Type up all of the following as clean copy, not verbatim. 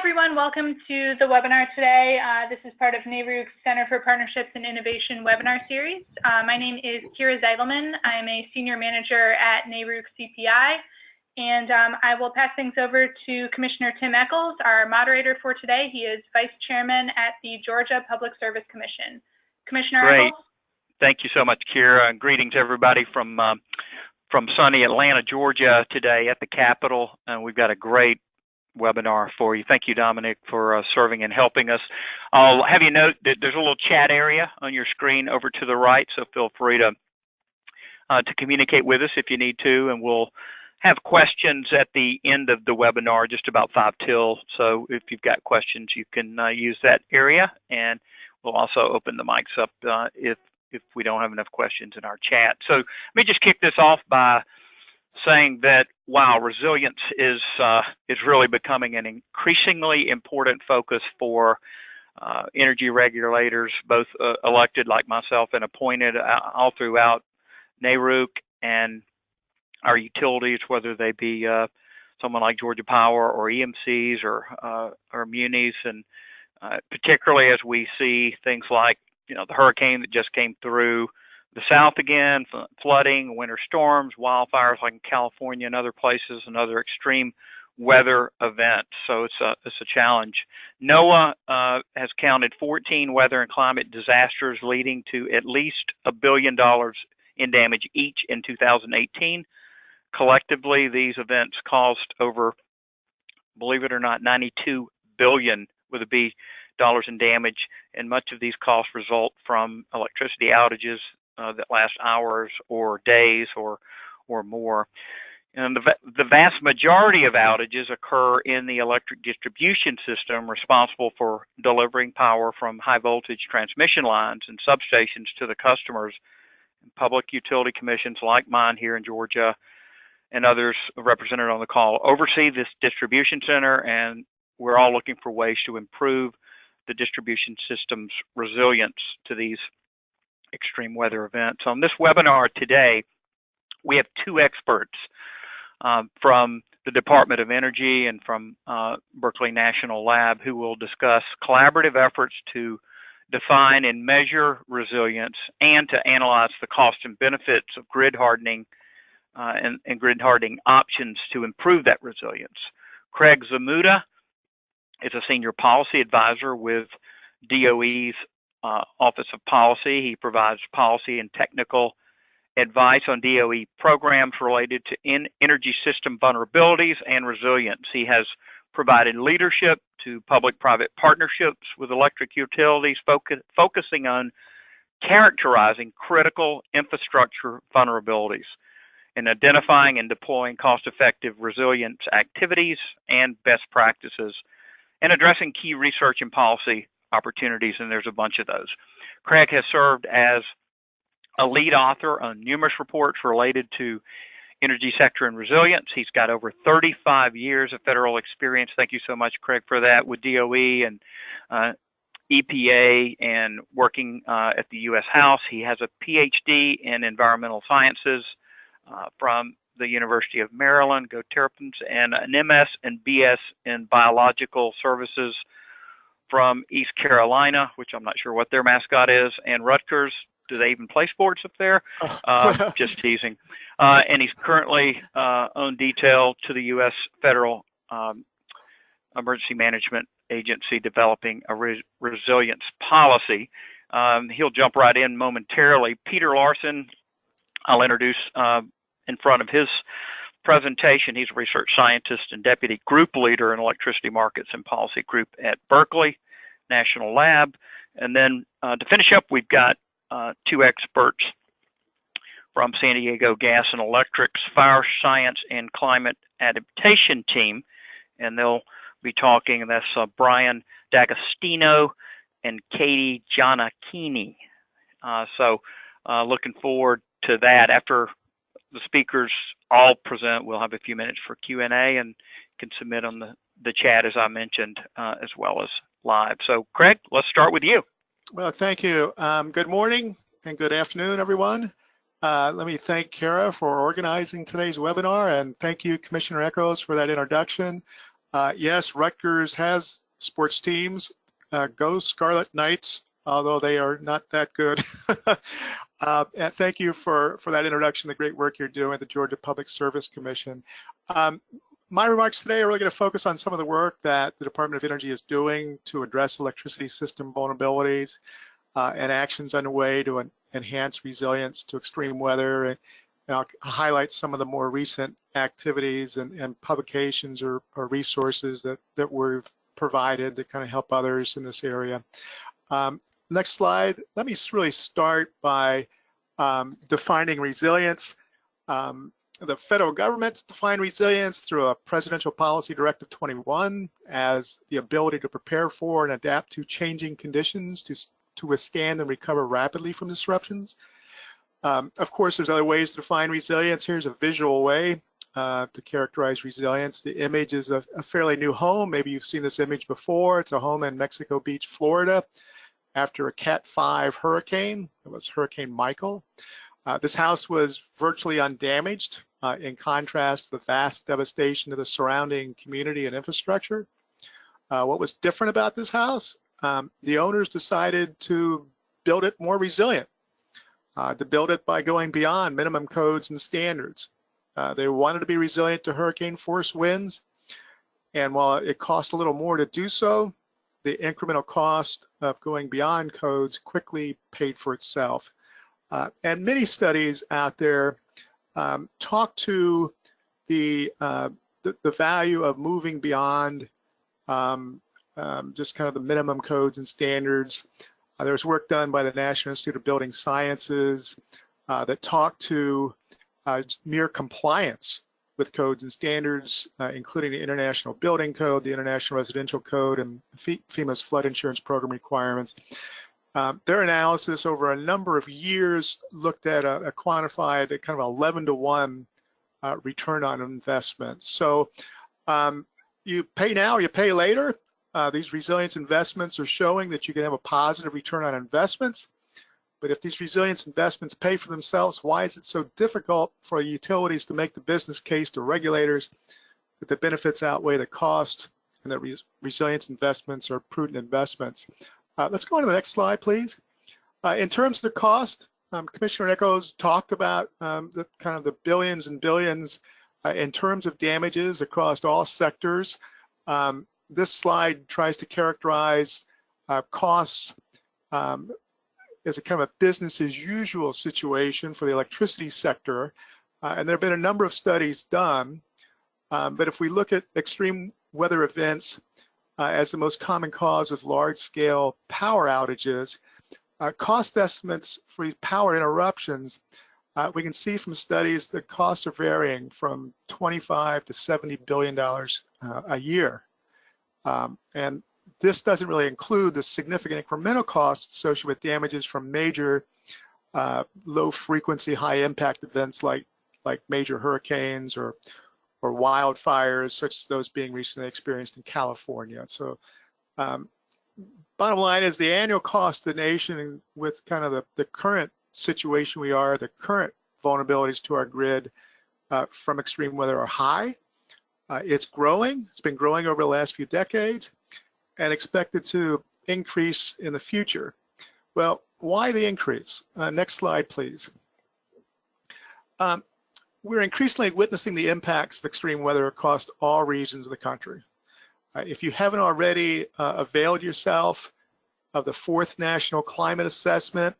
everyone. Welcome to the webinar today. This is part of NARUC's Center for Partnerships and Innovation webinar series. My name is Kira Zeidelman. I'm a senior manager at NARUC CPI, and I will pass things over to Commissioner Tim Echols, our moderator for today. He is Vice Chairman at the Georgia Public Service Commission. Commissioner Great. Echols? Thank you so much, Kira, and greetings everybody from sunny Atlanta, Georgia today at the Capitol. And we've got a great webinar for you. Thank you, Dominic, for serving and helping us. I'll have you note that there's a little chat area on your screen over to the right, so feel free to communicate with us if you need to, and we'll have questions at the end of the webinar, just about 5 till. So if you've got questions, you can use that area, and we'll also open the mics up if we don't have enough questions in our chat. So let me just kick this off by saying that, wow, resilience is really becoming an increasingly important focus for energy regulators, both elected like myself and appointed all throughout NARUC, and our utilities, whether they be someone like Georgia Power or EMCs or munis, and particularly as we see things like, the hurricane that just came through the South again, flooding, winter storms, wildfires like in California and other places, and other extreme weather events. So it's a challenge. NOAA has counted 14 weather and climate disasters leading to at least $1 billion in damage each in 2018. Collectively, these events caused over, believe it or not, $92 billion with a B dollars in damage, and much of these costs result from electricity outages that last hours or days or more. And the vast majority of outages occur in the electric distribution system responsible for delivering power from high voltage transmission lines and substations to the customers. Public utility commissions like mine here in Georgia and others represented on the call oversee this distribution center, and we're all looking for ways to improve the distribution system's resilience to these extreme weather events. On this webinar today, we have 2 experts from the Department of Energy and from Berkeley National Lab who will discuss collaborative efforts to define and measure resilience and to analyze the cost and benefits of grid hardening and grid hardening options to improve that resilience. Craig Zamuda is a senior policy advisor with DOE's Office of Policy. He provides policy and technical advice on DOE programs related to energy system vulnerabilities and resilience. He has provided leadership to public-private partnerships with electric utilities, focusing on characterizing critical infrastructure vulnerabilities and identifying and deploying cost-effective resilience activities and best practices, and addressing key research and policy opportunities, and there's a bunch of those. Craig has served as a lead author on numerous reports related to energy sector and resilience. He's got over 35 years of federal experience. Thank you so much, Craig, for that, with DOE and EPA and working at the U.S. House. He has a PhD in environmental sciences from the University of Maryland, Go Terrapins, and an MS and BS in biological services from East Carolina, which I'm not sure what their mascot is, and Rutgers. Do they even play sports up there? Just teasing. And he's currently on detail to the U.S. Federal Emergency Management Agency developing a resilience policy. He'll jump right in momentarily. Peter Larson, I'll introduce in front of his presentation. He's a research scientist and deputy group leader in electricity markets and policy group at Berkeley National Lab. And then to finish up, we've got 2 experts from San Diego Gas and Electric's Fire Science and Climate Adaptation team, and they'll be talking, and that's Brian D'Agostino and Katie Gianacchini. So looking forward to that. After the speakers all present, we'll have a few minutes for Q&A, and can submit on the chat, as I mentioned, as well as live. So Craig, let's start with you. Well, thank you. Good morning and good afternoon, everyone. Let me thank Kara for organizing today's webinar, and thank you, Commissioner Echols, for that introduction. Yes, Rutgers has sports teams. Go Scarlet Knights, although they are not that good. And thank you for that introduction, the great work you're doing at the Georgia Public Service Commission. My remarks today are really going to focus on some of the work that the Department of Energy is doing to address electricity system vulnerabilities and actions underway to enhance resilience to extreme weather. And I'll highlight some of the more recent activities and publications or resources that we've provided to kind of help others in this area. Next slide. Let me really start by defining resilience. The federal government's defined resilience through a Presidential Policy Directive 21 as the ability to prepare for and adapt to changing conditions to withstand and recover rapidly from disruptions. Of course, there's other ways to define resilience. Here's a visual way to characterize resilience. The image is a fairly new home. Maybe you've seen this image before. It's a home in Mexico Beach, Florida, after a Cat 5 hurricane. It was Hurricane Michael. This house was virtually undamaged in contrast to the vast devastation of the surrounding community and infrastructure. What was different about this house? The owners decided to build it more resilient, to build it by going beyond minimum codes and standards. They wanted to be resilient to hurricane force winds, and while it cost a little more to do so, the incremental cost of going beyond codes quickly paid for itself. And many studies out there talk to the value of moving beyond just kind of the minimum codes and standards. There's work done by the National Institute of Building Sciences that talk to mere compliance with codes and standards, including the International Building Code, the International Residential Code, and FEMA's flood insurance program requirements. Their analysis over a number of years looked at a quantified kind of 11-to-1 return on investment. So you pay now, you pay later. These resilience investments are showing that you can have a positive return on investments. But if these resilience investments pay for themselves, why is it so difficult for utilities to make the business case to regulators that the benefits outweigh the cost and that resilience investments are prudent investments? Let's go on to the next slide, please. In terms of the cost, Commissioner Nichols talked about the kind of the billions and billions in terms of damages across all sectors. This slide tries to characterize costs as a kind of a business as usual situation for the electricity sector. And there have been a number of studies done. But if we look at extreme weather events as the most common cause of large-scale power outages, cost estimates for power interruptions, we can see from studies that costs are varying from $25 to $70 billion a year. And this doesn't really include the significant incremental costs associated with damages from major low-frequency, high-impact events like major hurricanes or wildfires, such as those being recently experienced in California. So bottom line is the annual cost to the nation with kind of the current situation we are, the current vulnerabilities to our grid from extreme weather are high. It's growing. It's been growing over the last few decades and expected to increase in the future. Well, why the increase? Next slide, please. We're increasingly witnessing the impacts of extreme weather across all regions of the country. If you haven't already availed yourself of the 4th National Climate Assessment,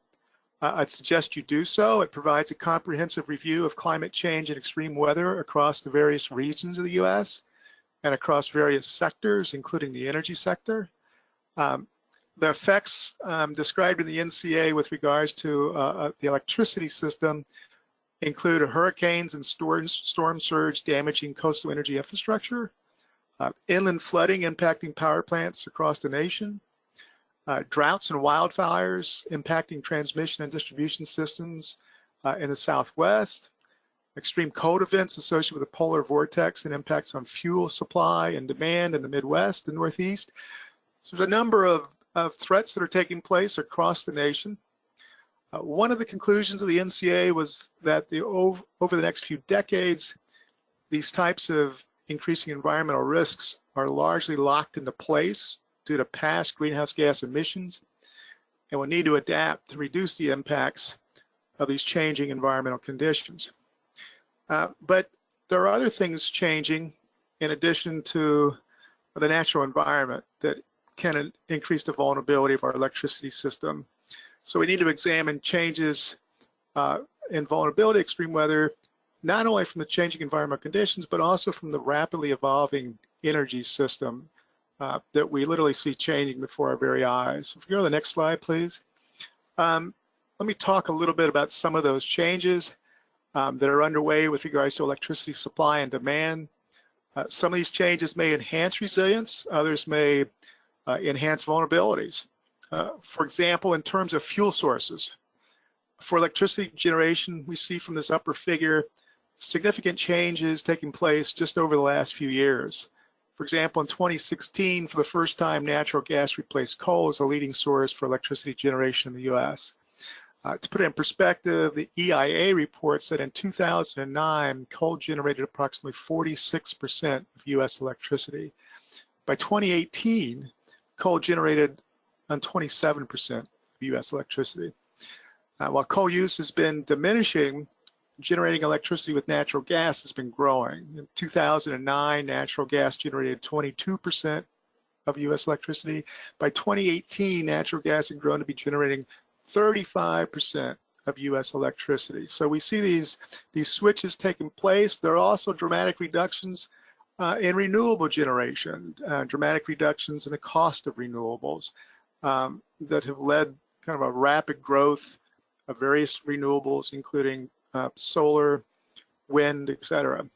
I'd suggest you do so. It provides a comprehensive review of climate change and extreme weather across the various regions of the U.S. and across various sectors, including the energy sector. The effects described in the NCA with regards to the electricity system include hurricanes and storm surge damaging coastal energy infrastructure, inland flooding impacting power plants across the nation, droughts and wildfires impacting transmission and distribution systems in the Southwest, extreme cold events associated with the polar vortex and impacts on fuel supply and demand in the Midwest and Northeast. So there's a number of threats that are taking place across the nation. One of the conclusions of the NCA was that over the next few decades, these types of increasing environmental risks are largely locked into place due to past greenhouse gas emissions, and will need to adapt to reduce the impacts of these changing environmental conditions. But there are other things changing in addition to the natural environment that can increase the vulnerability of our electricity system. So we need to examine changes in vulnerability, extreme weather, not only from the changing environmental conditions, but also from the rapidly evolving energy system that we literally see changing before our very eyes. If you go to the next slide, please. Let me talk a little bit about some of those changes that are underway with regards to electricity supply and demand. Some of these changes may enhance resilience, others may enhance vulnerabilities. For example, in terms of fuel sources, for electricity generation, we see from this upper figure significant changes taking place just over the last few years. For example, in 2016, for the first time, natural gas replaced coal as a leading source for electricity generation in the U.S. To put it in perspective, the EIA reports that in 2009, coal generated approximately 46% of U.S. electricity. By 2018, coal generated on 27% of U.S. electricity. While coal use has been diminishing, generating electricity with natural gas has been growing. In 2009, natural gas generated 22% of U.S. electricity. By 2018, natural gas had grown to be generating 35% of U.S. electricity. So we see these switches taking place. There are also dramatic reductions in renewable generation, dramatic reductions in the cost of renewables that have led kind of a rapid growth of various renewables, including solar, wind, etc.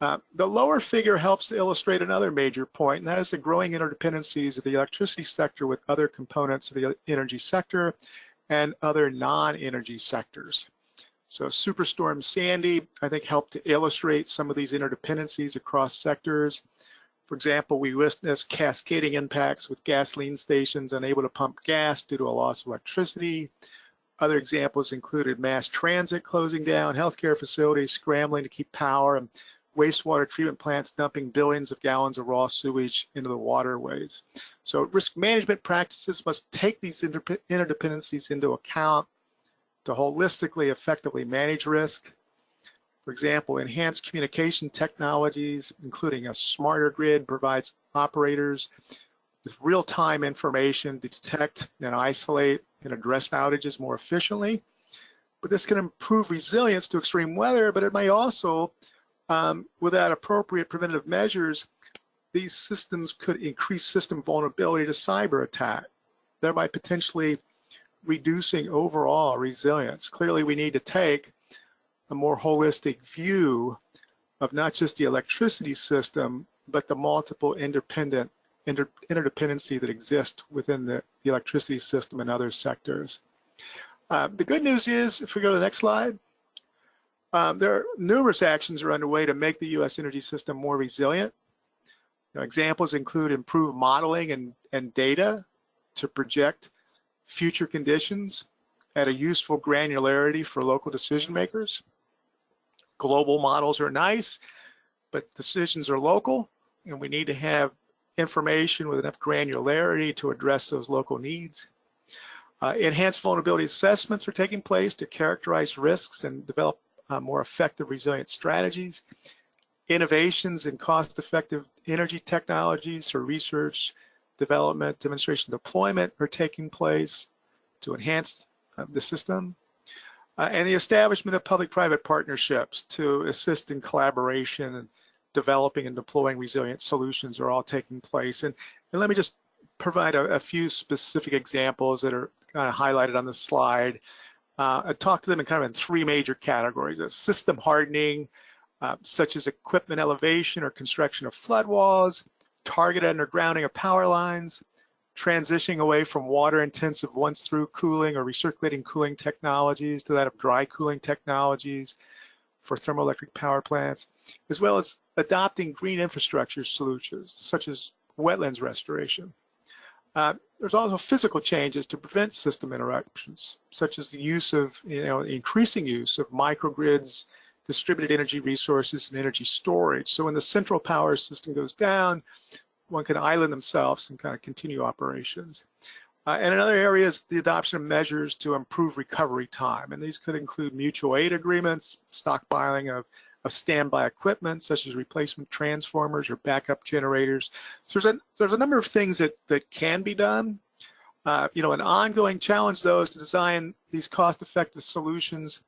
The lower figure helps to illustrate another major point, and that is the growing interdependencies of the electricity sector with other components of the energy sector and other non-energy sectors. So Superstorm Sandy, I think, helped to illustrate some of these interdependencies across sectors. For example, we witnessed cascading impacts with gasoline stations unable to pump gas due to a loss of electricity. Other examples included mass transit closing down, healthcare facilities scrambling to keep power, and wastewater treatment plants dumping billions of gallons of raw sewage into the waterways. So risk management practices must take these interdependencies into account to holistically, effectively manage risk. For example, enhanced communication technologies, including a smarter grid, provides operators with real-time information to detect and isolate and address outages more efficiently. But this can improve resilience to extreme weather, but it may also, without appropriate preventative measures, these systems could increase system vulnerability to cyber attack, thereby potentially reducing overall resilience. Clearly, we need to take a more holistic view of not just the electricity system, but the multiple interdependency that exists within the electricity system and other sectors. The good news is, if we go to the next slide, there are numerous actions are underway to make the U.S. energy system more resilient. Examples include improved modeling and data to project future conditions at a useful granularity for local decision makers. Global models are nice, but decisions are local, and we need to have information with enough granularity to address those local needs. Enhanced vulnerability assessments are taking place to characterize risks and develop more effective resilient strategies. Innovations in cost-effective energy technologies for research, development, demonstration, deployment are taking place to enhance the system. And the establishment of public-private partnerships to assist in collaboration and developing and deploying resilient solutions are all taking place. And let me just provide a few specific examples that are kind of highlighted on the slide. I talked to them in three major categories: system hardening, such as equipment elevation or construction of flood walls, targeted undergrounding of power lines, transitioning away from water-intensive once-through cooling or recirculating cooling technologies to that of dry cooling technologies for thermoelectric power plants, as well as adopting green infrastructure solutions such as wetlands restoration. There's also physical changes to prevent system interruptions, such as the use of, increasing use of microgrids, distributed energy resources, and energy storage. So when the central power system goes down, one can island themselves and kind of continue operations. And another area is the adoption of measures to improve recovery time. And these could include mutual aid agreements, stockpiling of standby equipment, such as replacement transformers or backup generators. So there's a number of things that can be done. An ongoing challenge, though, is to design these cost-effective solutions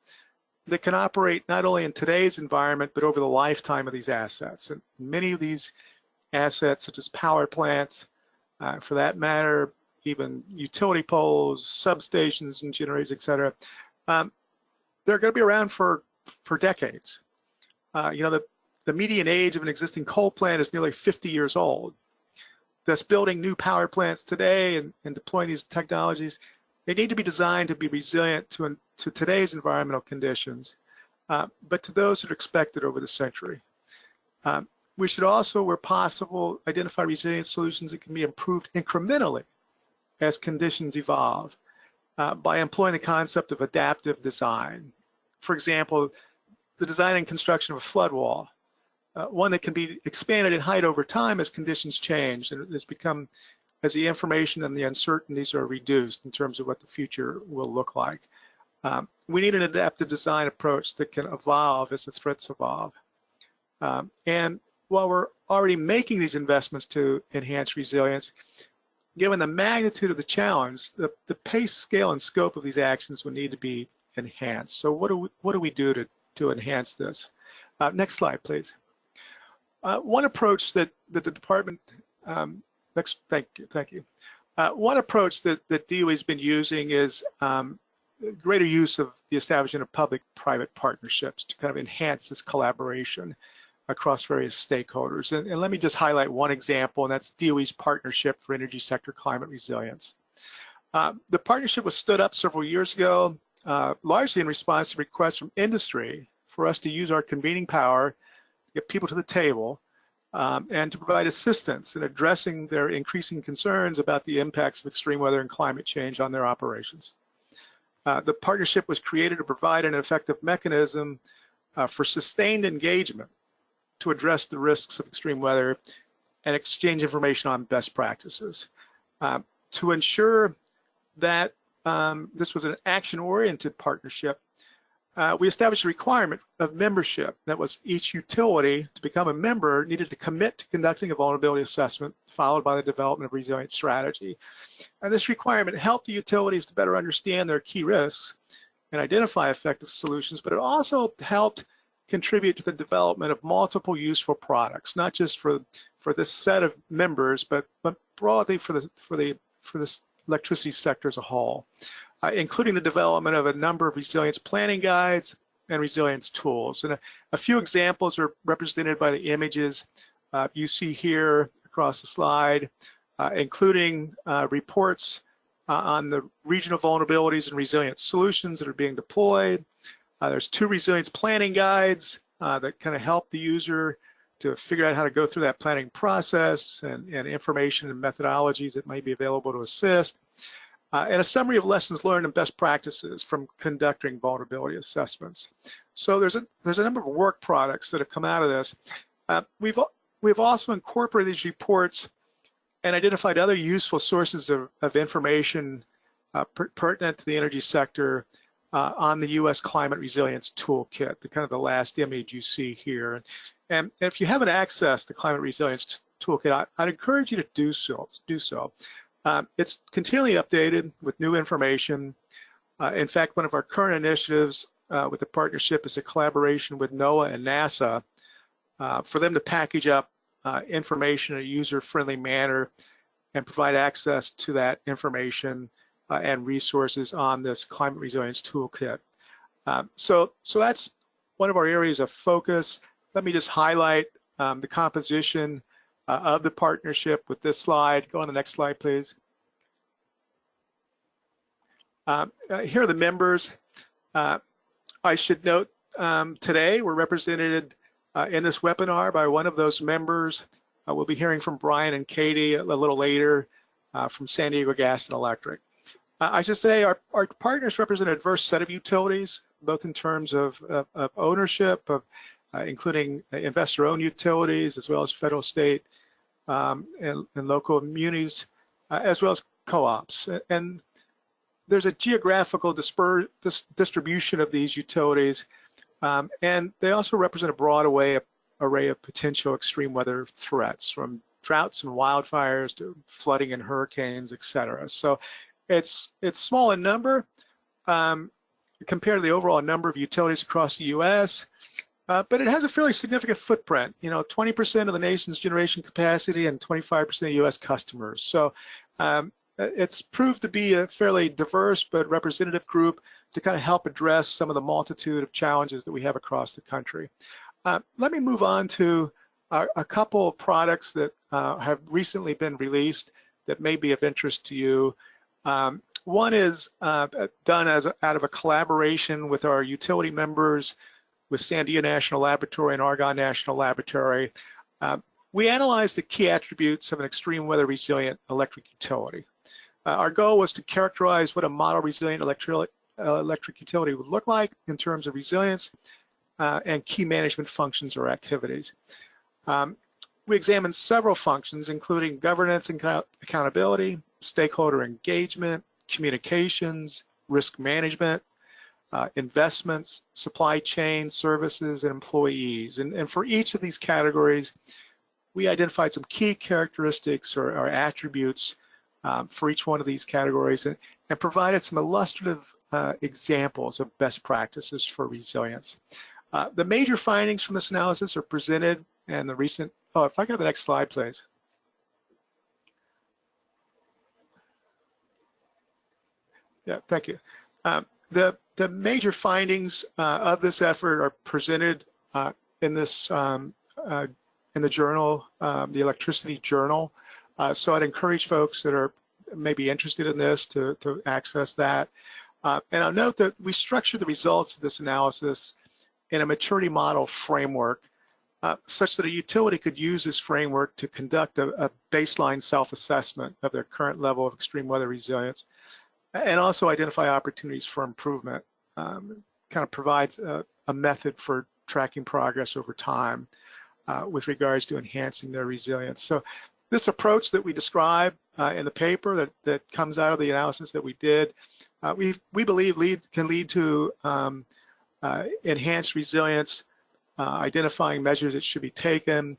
that can operate not only in today's environment, but over the lifetime of these assets. And many of these assets, such as power plants, for that matter, even utility poles, substations and generators, et cetera, they're going to be around for decades. The median age of an existing coal plant is nearly 50 years old. Thus, building new power plants today and deploying these technologies, they need to be designed to be resilient to today's environmental conditions, but to those that are expected over the century. We should also, where possible, identify resilient solutions that can be improved incrementally as conditions evolve by employing the concept of adaptive design. For example, the design and construction of a flood wall, one that can be expanded in height over time as conditions change and as the information and the uncertainties are reduced in terms of what the future will look like. We need an adaptive design approach that can evolve as the threats evolve. And while we're already making these investments to enhance resilience, given the magnitude of the challenge, the pace, scale, and scope of these actions will need to be enhanced. So what do we do to enhance this? Next slide, please. One approach that the department, thank you. One approach that DOE has been using is greater use of the establishment of public-private partnerships to kind of enhance this collaboration across various stakeholders. And let me just highlight one example, and that's DOE's Partnership for Energy Sector Climate Resilience. The partnership was stood up several years ago, largely in response to requests from industry for us to use our convening power, get people to the table, and to provide assistance in addressing their increasing concerns about the impacts of extreme weather and climate change on their operations. The partnership was created to provide an effective mechanism for sustained engagement to address the risks of extreme weather and exchange information on best practices. To ensure that this was an action-oriented partnership, we established a requirement of membership. That was each utility to become a member needed to commit to conducting a vulnerability assessment followed by the development of a resilient strategy. And this requirement helped the utilities to better understand their key risks and identify effective solutions, but it also helped contribute to the development of multiple useful products, not just for this set of members, but broadly for the electricity sector as a whole, including the development of a number of resilience planning guides and resilience tools. And a few examples are represented by the images you see here across the slide, including reports on the regional vulnerabilities and resilience solutions that are being deployed. There's 2 resilience planning guides that kind of help the user to figure out how to go through that planning process and information and methodologies that might be available to assist, and a summary of lessons learned and best practices from conducting vulnerability assessments. So there's a number of work products that have come out of this. We've also incorporated these reports and identified other useful sources of information pertinent to the energy sector on the U.S. Climate Resilience Toolkit, the last image you see here. And if you haven't accessed the Climate Resilience Toolkit, I'd encourage you to do so. It's continually updated with new information. In fact, one of our current initiatives with the partnership is a collaboration with NOAA and NASA for them to package up information in a user-friendly manner and provide access to that information and resources on this Climate Resilience Toolkit. So that's one of our areas of focus. Let me just highlight the composition of the partnership with this slide. Go on the next slide, please. Here are the members. I should note today we're represented in this webinar by one of those members. We'll be hearing from Brian and Katie a little later from San Diego Gas and Electric. I should say our partners represent a diverse set of utilities, both in terms of ownership, including investor-owned utilities, as well as federal, state, and local communities, as well as co-ops. And there's a geographical distribution of these utilities, and they also represent a broad array of potential extreme weather threats, from droughts and wildfires to flooding and hurricanes, et cetera. So it's small in number compared to the overall number of utilities across the U.S., but it has a fairly significant footprint. 20% of the nation's generation capacity and 25% of U.S. customers. So it's proved to be a fairly diverse but representative group to kind of help address some of the multitude of challenges that we have across the country. Let me move on to a couple of products that have recently been released that may be of interest to you. One is done out of a collaboration with our utility members, with Sandia National Laboratory and Argonne National Laboratory. We analyzed the key attributes of an extreme weather resilient electric utility. Our goal was to characterize what a model resilient electric utility would look like in terms of resilience and key management functions or activities. We examined several functions, including governance and accountability, stakeholder engagement, communications, risk management, investments, supply chain, services, and employees. And for each of these categories, we identified some key characteristics or attributes for each one of these categories and provided some illustrative examples of best practices for resilience. The major findings from this analysis are presented in the recent, if I can have the next slide, please. Yeah, thank you. The major findings of this effort are presented in this in the journal, the Electricity Journal. So I'd encourage folks that are maybe interested in this to access that. And I'll note that we structured the results of this analysis in a maturity model framework, such that a utility could use this framework to conduct a baseline self-assessment of their current level of extreme weather resilience, and also identify opportunities for improvement. Kind of provides a method for tracking progress over time with regards to enhancing their resilience. So this approach that we describe in the paper that comes out of the analysis that we did, we believe can lead to enhanced resilience, identifying measures that should be taken,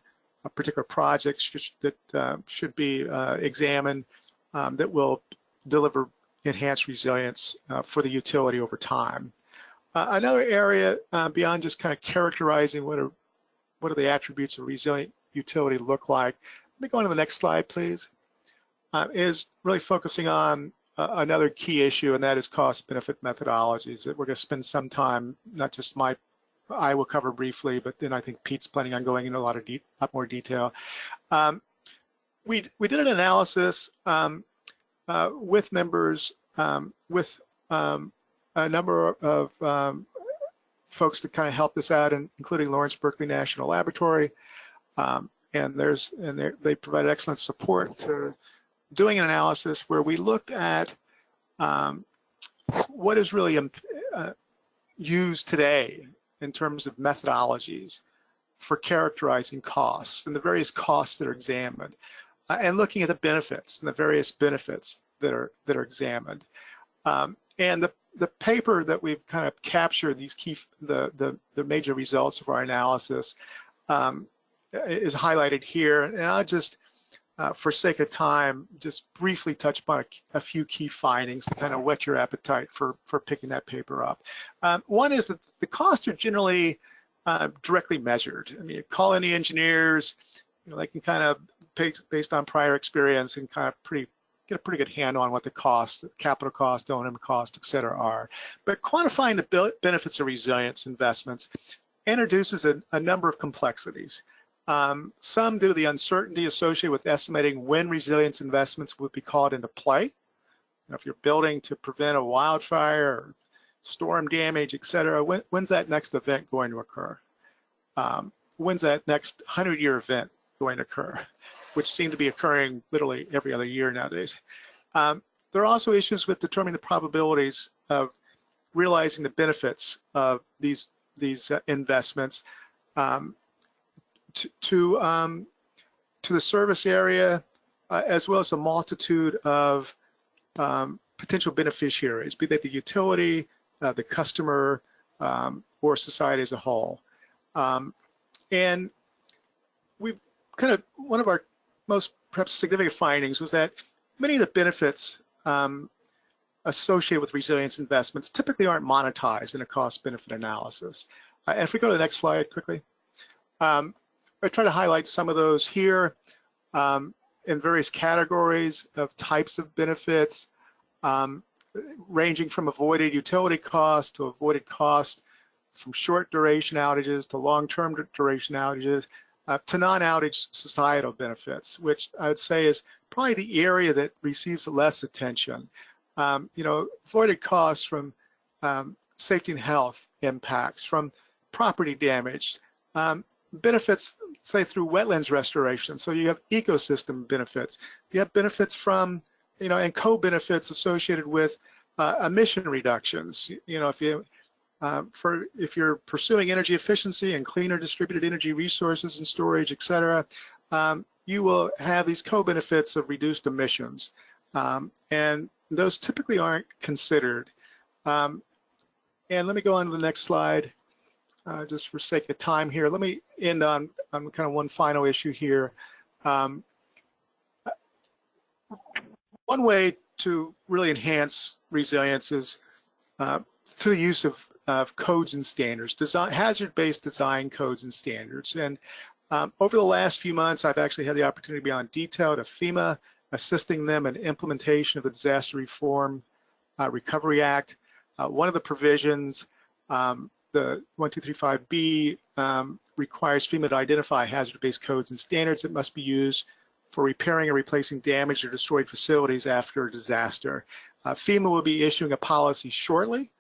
particular projects that should be examined that will deliver enhanced resilience for the utility over time. Another area beyond just kind of characterizing what are the attributes of a resilient utility look like. Let me go on to the next slide, please. Is really focusing on another key issue, and that is cost-benefit methodologies that we're going to spend some time, not just I will cover briefly, but then I think Pete's planning on going into a lot more detail. We did an analysis with members, with a number of folks to kind of help us out, including Lawrence Berkeley National Laboratory, and they provided excellent support to doing an analysis where we looked at what is really used today in terms of methodologies for characterizing costs and the various costs that are examined, and looking at the benefits and the various benefits that are examined. And the paper that we've kind of captured these the major results of our analysis is highlighted here, and I'll just for sake of time, just briefly touch upon a few key findings to kind of whet your appetite for picking that paper up. One is that the costs are generally directly measured. I mean, call any engineers, they can kind of, based on prior experience, and kind of get a pretty good handle on what the costs, capital cost, O&M cost, et cetera, are. But quantifying the benefits of resilience investments introduces a number of complexities. Some due to the uncertainty associated with estimating when resilience investments would be called into play. If you're building to prevent a wildfire or storm damage, et cetera, when's that next event going to occur? When's that next 100-year event going to occur, which seem to be occurring literally every other year nowadays. There are also issues with determining the probabilities of realizing the benefits of these to the service area, as well as a multitude of potential beneficiaries, be they the utility, the customer, or society as a whole. And we've one of our most perhaps significant findings was that many of the benefits associated with resilience investments typically aren't monetized in a cost-benefit analysis. And if we go to the next slide quickly, I try to highlight some of those here in various categories of types of benefits, ranging from avoided utility cost to avoided cost from short duration outages to long-term duration outages to non-outage societal benefits, which I would say is probably the area that receives less attention. Avoided costs from safety and health impacts, from property damage, benefits, say, through wetlands restoration. So you have ecosystem benefits. You have benefits from, and co-benefits associated with emission reductions. If you're pursuing energy efficiency and cleaner distributed energy resources and storage, et cetera, you will have these co-benefits of reduced emissions. And those typically aren't considered. And let me go on to the next slide, just for sake of time here. Let me end on kind of one final issue here. One way to really enhance resilience is through the use of codes and standards, hazard-based design codes and standards. And over the last few months, I've actually had the opportunity to be on detail to FEMA, assisting them in implementation of the Disaster Reform Recovery Act. One of the provisions, the 1235B, requires FEMA to identify hazard-based codes and standards that must be used for repairing or replacing damaged or destroyed facilities after a disaster. FEMA will be issuing a policy shortly.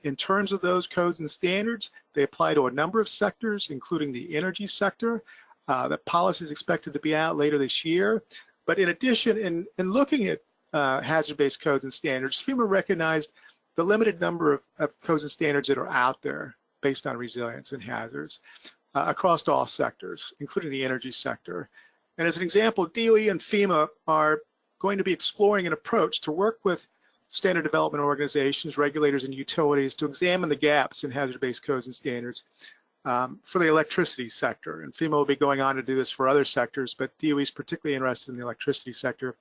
In terms of those codes and standards, they apply to a number of sectors, including the energy sector. The policy is expected to be out later this year. But in addition, in looking at hazard-based codes and standards, FEMA recognized the limited number of codes and standards that are out there based on resilience and hazards across all sectors, including the energy sector. And as an example, DOE and FEMA are going to be exploring an approach to work with standard development organizations, regulators, and utilities to examine the gaps in hazard-based codes and standards for the electricity sector. And FEMA will be going on to do this for other sectors, but DOE is particularly interested in the electricity sector.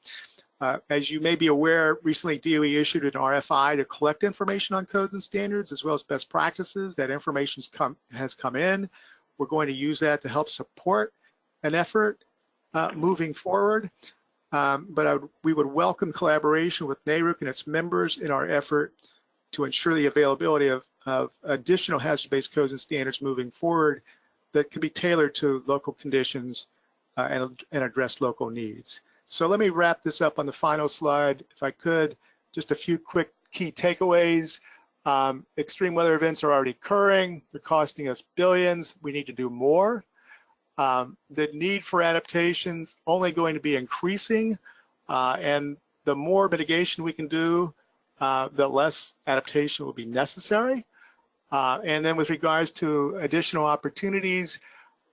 As you may be aware, recently DOE issued an RFI to collect information on codes and standards as well as best practices. That information has come in. We're going to use that to help support an effort moving forward. But we would welcome collaboration with NARUC and its members in our effort to ensure the availability of additional hazard-based codes and standards moving forward that can be tailored to local conditions and address local needs. So let me wrap this up on the final slide, if I could. Just a few quick key takeaways. Extreme weather events are already occurring. They're costing us billions. We need to do more. The need for adaptations only going to be increasing, and the more mitigation we can do, the less adaptation will be necessary. And then with regards to additional opportunities,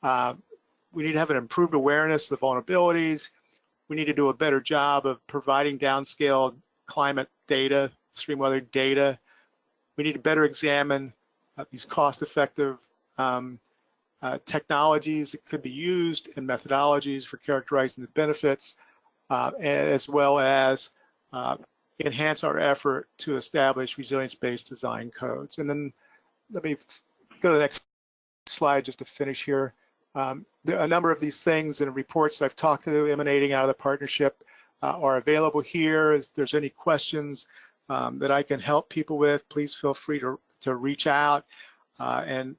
we need to have an improved awareness of the vulnerabilities. We need to do a better job of providing downscale climate data, extreme weather data. We need to better examine these cost-effective technologies that could be used and methodologies for characterizing the benefits, as well as enhance our effort to establish resilience-based design codes. And then let me go to the next slide just to finish here. There are a number of these things and reports I've talked to emanating out of the partnership are available here. If there's any questions that I can help people with, please feel free to reach out. And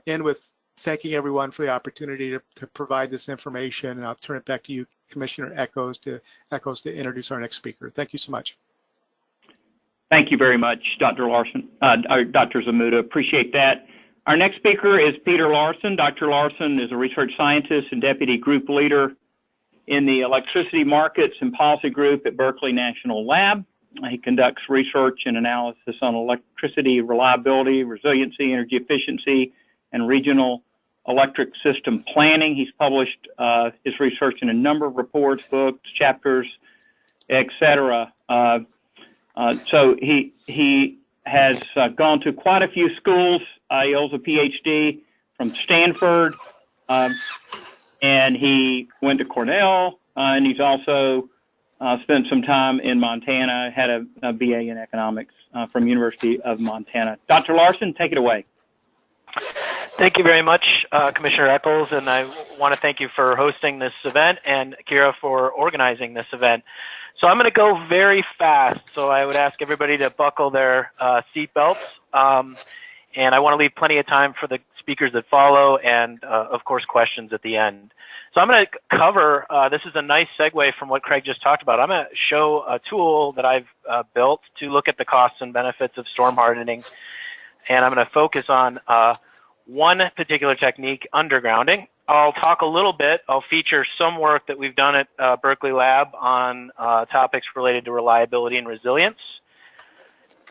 end with thanking everyone for the opportunity to provide this information, and I'll turn it back to you, Commissioner Echoes, to introduce our next speaker. Thank you so much. Thank you very much, Dr. Larson, Dr. Zamuda. Appreciate that. Our next speaker is Peter Larson. Dr. Larson is a research scientist and deputy group leader in the Electricity Markets and Policy Group at Berkeley National Lab. He conducts research and analysis on electricity reliability, resiliency, energy efficiency, and regional electric system planning. He's published his research in a number of reports, books, chapters, etc. So he has gone to quite a few schools. He holds a PhD from Stanford, and he went to Cornell, and he's also spent some time in Montana, had a BA in economics from University of Montana. Dr. Larson, take it away. Thank you very much, Commissioner Eccles, and I want to thank you for hosting this event and Kira for organizing this event. So I'm going to go very fast, so I would ask everybody to buckle their seat belts, and I want to leave plenty of time for the speakers that follow and, of course, questions at the end. So I'm going to cover, this is a nice segue from what Craig just talked about. I'm going to show a tool that I've built to look at the costs and benefits of storm hardening, and I'm going to focus on one particular technique, undergrounding. I'll talk a little bit, I'll feature some work that we've done at Berkeley Lab on topics related to reliability and resilience.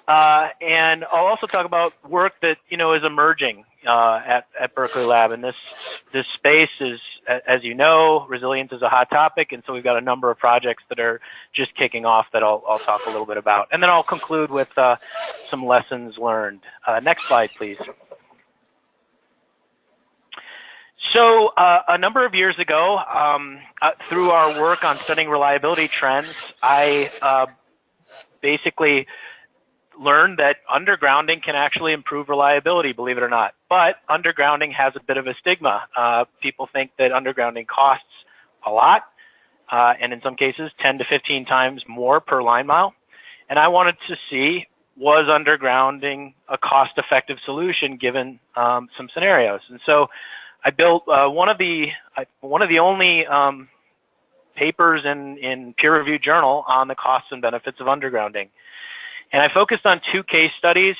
And I'll also talk about work that, is emerging at Berkeley Lab. And this space is, as you know, resilience is a hot topic. And so we've got a number of projects that are just kicking off that I'll talk a little bit about. And then I'll conclude with some lessons learned. Next slide, please. So a number of years ago, through our work on studying reliability trends, I basically learned that undergrounding can actually improve reliability, believe it or not. But undergrounding has a bit of a stigma. People think that undergrounding costs a lot, and in some cases 10 to 15 times more per line mile. And I wanted to see, was undergrounding a cost-effective solution given some scenarios? And so I built one of the only papers in peer-reviewed journal on the costs and benefits of undergrounding. And I focused on two case studies,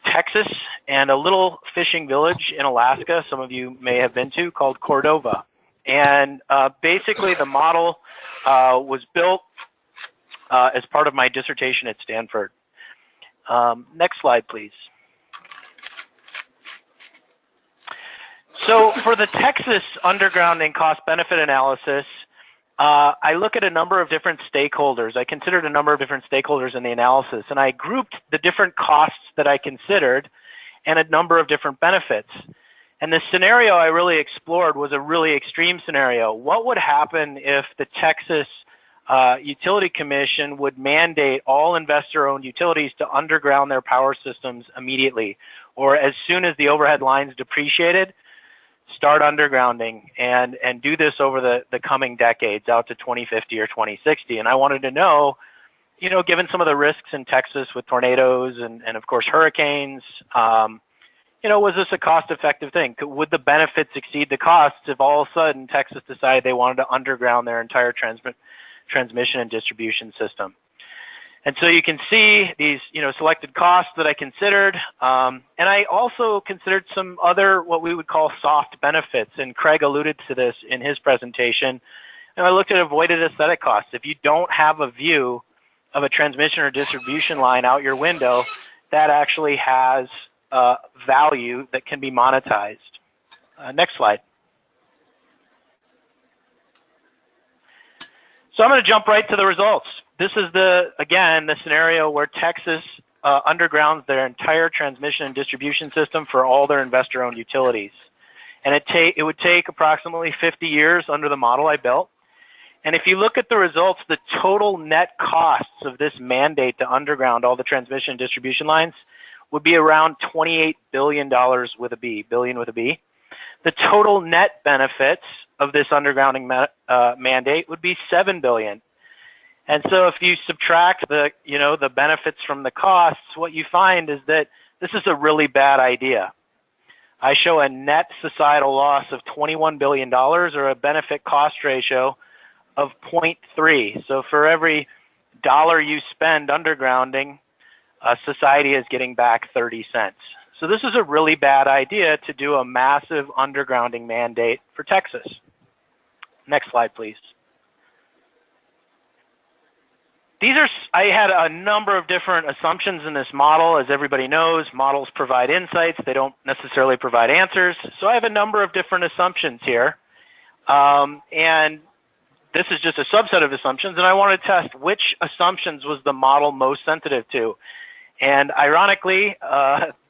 Texas and a little fishing village in Alaska, some of you may have been to, called Cordova. And basically the model was built as part of my dissertation at Stanford. Next slide, please. So for the Texas undergrounding cost-benefit analysis, I look at a number of different stakeholders. I considered a number of different stakeholders in the analysis, and I grouped the different costs that I considered and a number of different benefits. And the scenario I really explored was a really extreme scenario. What would happen if the Texas Utility Commission would mandate all investor-owned utilities to underground their power systems immediately, or as soon as the overhead lines depreciated, start undergrounding and do this over the coming decades out to 2050 or 2060. And I wanted to know, given some of the risks in Texas with tornadoes and of course hurricanes, was this a cost-effective thing? Would the benefits exceed the costs if all of a sudden Texas decided they wanted to underground their entire transmission and distribution system? And so you can see these, selected costs that I considered, and I also considered some other what we would call soft benefits. And Craig alluded to this in his presentation. And I looked at avoided aesthetic costs. If you don't have a view of a transmission or distribution line out your window, that actually has value that can be monetized. Next slide. So I'm going to jump right to the results. This is again, the scenario where Texas undergrounds their entire transmission and distribution system for all their investor-owned utilities. And it would take approximately 50 years under the model I built. And if you look at the results, the total net costs of this mandate to underground all the transmission and distribution lines would be around $28 billion with a B, billion with a B. The total net benefits of this undergrounding mandate would be $7 billion. And so if you subtract the benefits from the costs, what you find is that this is a really bad idea. I show a net societal loss of $21 billion or a benefit cost ratio of 0.3. So for every dollar you spend undergrounding, society is getting back 30 cents. So this is a really bad idea to do a massive undergrounding mandate for Texas. Next slide, please. I had a number of different assumptions in this model. As everybody knows, models provide insights. They don't necessarily provide answers. So I have a number of different assumptions here. And this is just a subset of assumptions, and I want to test which assumptions was the model most sensitive to. And ironically,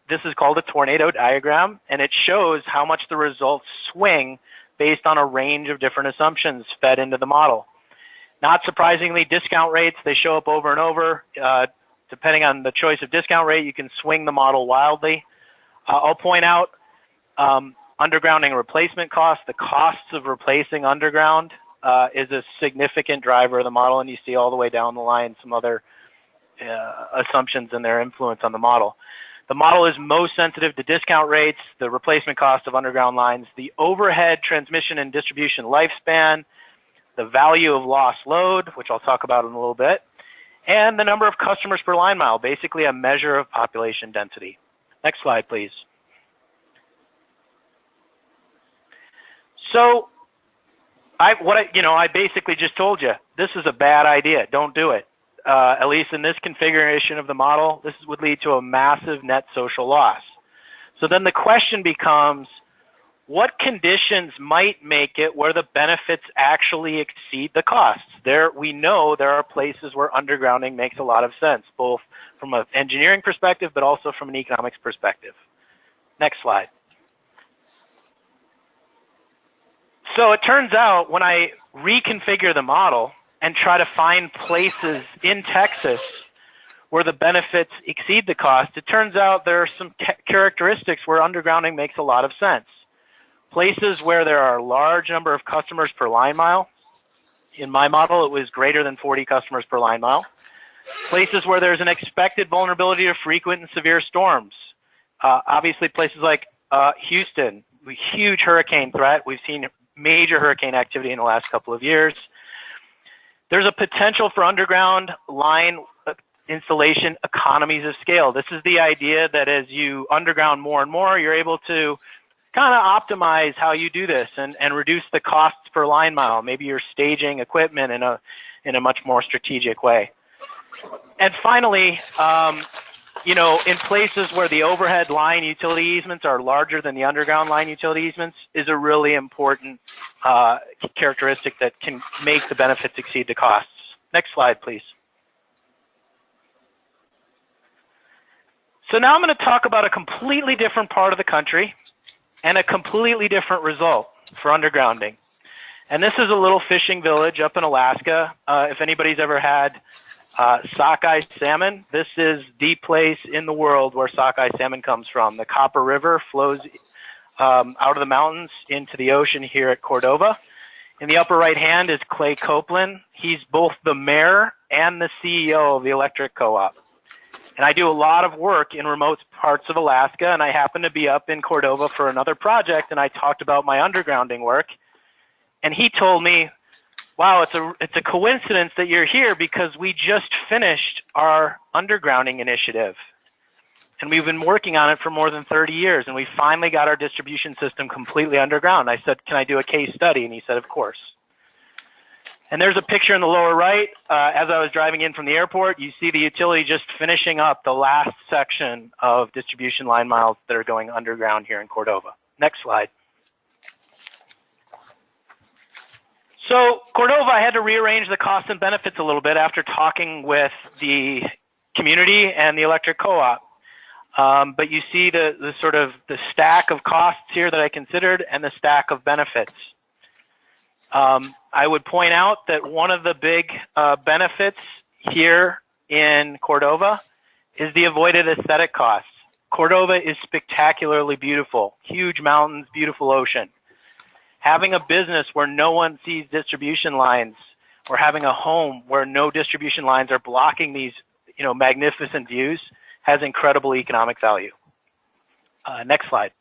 this is called a tornado diagram, and it shows how much the results swing based on a range of different assumptions fed into the model. Not surprisingly, discount rates, they show up over and over. Depending on the choice of discount rate, you can swing the model wildly. I'll point out undergrounding replacement costs. The costs of replacing underground is a significant driver of the model, and you see all the way down the line some other assumptions and their influence on the model. The model is most sensitive to discount rates, the replacement cost of underground lines, the overhead transmission and distribution lifespan, the value of lost load, which I'll talk about in a little bit, and the number of customers per line mile, basically a measure of population density. Next slide, please. So I basically just told you, this is a bad idea. Don't do it. At least in this configuration of the model, this would lead to a massive net social loss. So then the question becomes, what conditions might make it where the benefits actually exceed the costs? We know there are places where undergrounding makes a lot of sense, both from an engineering perspective, but also from an economics perspective. Next slide. So it turns out when I reconfigure the model and try to find places in Texas where the benefits exceed the cost, it turns out there are some characteristics where undergrounding makes a lot of sense. Places where there are a large number of customers per line mile. In my model, it was greater than 40 customers per line mile. Places where there's an expected vulnerability to frequent and severe storms. Obviously, places like Houston, huge hurricane threat. We've seen major hurricane activity in the last couple of years. There's a potential for underground line installation economies of scale. This is the idea that as you underground more and more, you're able to kind of optimize how you do this and reduce the costs per line mile. Maybe you're staging equipment in a much more strategic way. And finally, in places where the overhead line utility easements are larger than the underground line utility easements is a really important characteristic that can make the benefits exceed the costs. Next slide, please. So now I'm going to talk about a completely different part of the country and a completely different result for undergrounding. And this is a little fishing village up in Alaska. If anybody's ever had sockeye salmon, this is the place in the world where sockeye salmon comes from. The Copper River flows out of the mountains into the ocean here at Cordova. In the upper right hand is Clay Copeland. He's both the mayor and the CEO of the electric co-op. And I do a lot of work in remote parts of Alaska, and I happen to be up in Cordova for another project, and I talked about my undergrounding work. And he told me, wow, it's a coincidence that you're here because we just finished our undergrounding initiative. And we've been working on it for more than 30 years, and we finally got our distribution system completely underground. I said, can I do a case study? And he said, of course. And there's a picture in the lower right. As I was driving in from the airport, you see the utility just finishing up the last section of distribution line miles that are going underground here in Cordova. Next slide. So Cordova, I had to rearrange the costs and benefits a little bit after talking with the community and the electric co-op. But you see the sort of the stack of costs here that I considered and the stack of benefits. I would point out that one of the big benefits here in Cordova is the avoided aesthetic costs. Cordova is spectacularly beautiful, huge mountains, beautiful ocean. Having a business where no one sees distribution lines, or having a home where no distribution lines are blocking these, magnificent views, has incredible economic value. Next slide.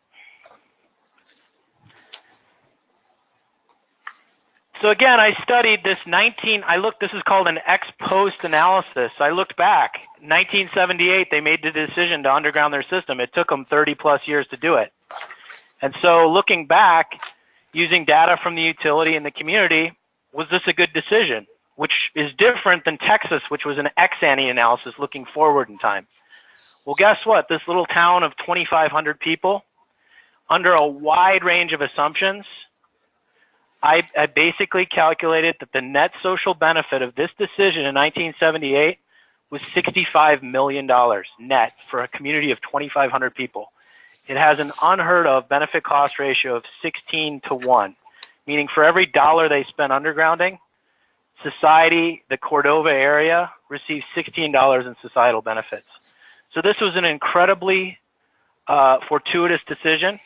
So again, I studied this this is called an ex post analysis. I looked back. 1978, they made the decision to underground their system. It took them 30 plus years to do it. And so looking back, using data from the utility and the community, was this a good decision? Which is different than Texas, which was an ex-ante analysis looking forward in time. Well, guess what? This little town of 2,500 people, under a wide range of assumptions, I basically calculated that the net social benefit of this decision in 1978 was $65 million net for a community of 2,500 people. It has an unheard of benefit cost ratio of 16 to 1, meaning for every dollar they spend undergrounding, society, the Cordova area, receives $16 in societal benefits. So this was an incredibly fortuitous decision.